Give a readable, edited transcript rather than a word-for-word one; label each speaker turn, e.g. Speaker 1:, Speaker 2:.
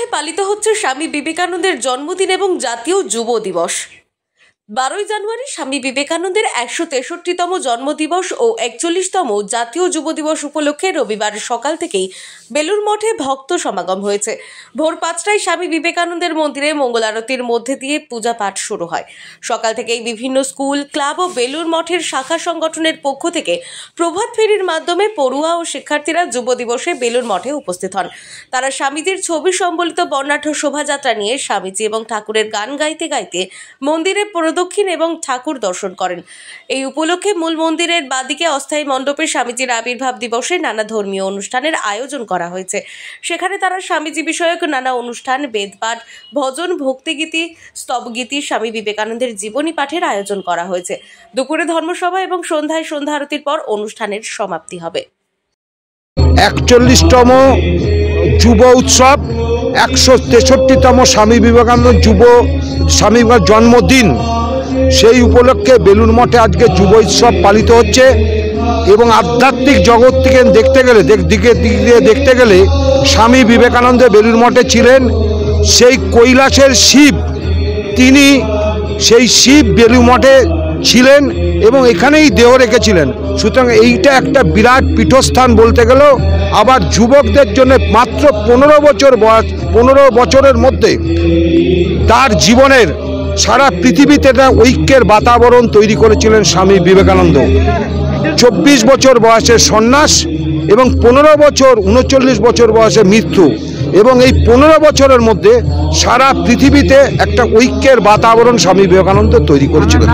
Speaker 1: মাঠে পালিত হচ্ছে স্বামী বিবেকানন্দের জন্মদিন এবং জাতীয় যুব দিবস। 12ই জানুয়ারি স্বামী বিবেকানন্দের 163তম জন্মদিবস ও 41তম জাতীয় যুব দিবস উপলক্ষে রবিবার সকাল থেকেই বেলুড় মঠে ভক্ত সমাগম হয়েছে। ভোর 5টায় স্বামী বিবেকানন্দের মন্দিরে মঙ্গল আরতির মধ্যে দিয়ে পূজা পাঠ শুরু হয়। সকাল থেকেই বিভিন্ন স্কুল, ক্লাব ও বেলুড় মঠের শাখা সংগঠনের পক্ষ থেকে প্রভাত ফেরির মাধ্যমে পড়ুয়া ও শিক্ষার্থীরা যুব দিবসে বেলুড় মঠে উপস্থিত হন। তারা স্বামীজির ছবি সম্বলিত বর্ণাঢ্য শোভাযাত্রা নিয়ে স্বামীজি এবং ঠাকুরের গান গাইতে গাইতে মন্দিরে প্রদক্ষিণ এবং ঠাকুর দর্শন করেন। এই উপলক্ষে মূল মন্দিরের বাদিকে অস্থায়ী মণ্ডপে স্বামীজির আবির্ভাব দিবসে নানা ধর্মীয় অনুষ্ঠানের আয়োজন করা হয়েছে। সেখানে তারা স্বামীজি বিষয়ক নানা অনুষ্ঠান, বেদপাঠ, ভজন, ভক্তিগীতি, স্তবগীতি, স্বামী বিবেকানন্দের জীবনী পাঠের আয়োজন করা হয়েছে। দুপুরে ধর্মসভা এবং সন্ধ্যায় সন্ধ্যা আরতির পর অনুষ্ঠানের সমাপ্তি হবে।
Speaker 2: 41তম যুব উৎসব, 163তম স্বামী বিবেকানন্দ জন্মদিন, সেই উপলক্ষে বেলুড় মঠে আজকে যুব উৎসব পালিত হচ্ছে। এবং আধ্যাত্মিক জগৎ থেকে দেখতে গেলে স্বামী বিবেকানন্দ বেলুড় মঠে ছিলেন সেই কৈলাসের শিব। তিনি সেই শিব বেলুড় মঠে ছিলেন এবং এখানেই দেহ রেখেছিলেন। সুতরাং এইটা একটা বিরাট পীঠস্থান বলতে গেলেও। আবার যুবকদের জন্য মাত্র 15 বছর বয়স, 15 বছরের মধ্যে তার জীবনের সারা পৃথিবীতে একটা ঐক্যের বাতাবরণ তৈরি করেছিলেন স্বামী বিবেকানন্দ। 24 বছর বয়সে সন্ন্যাস এবং 15 বছর 39 বছর বয়সে মৃত্যু, এবং এই 15 বছরের মধ্যে সারা পৃথিবীতে একটা ঐক্যের বাতাবরণ স্বামী বিবেকানন্দ তৈরি করেছিলেন।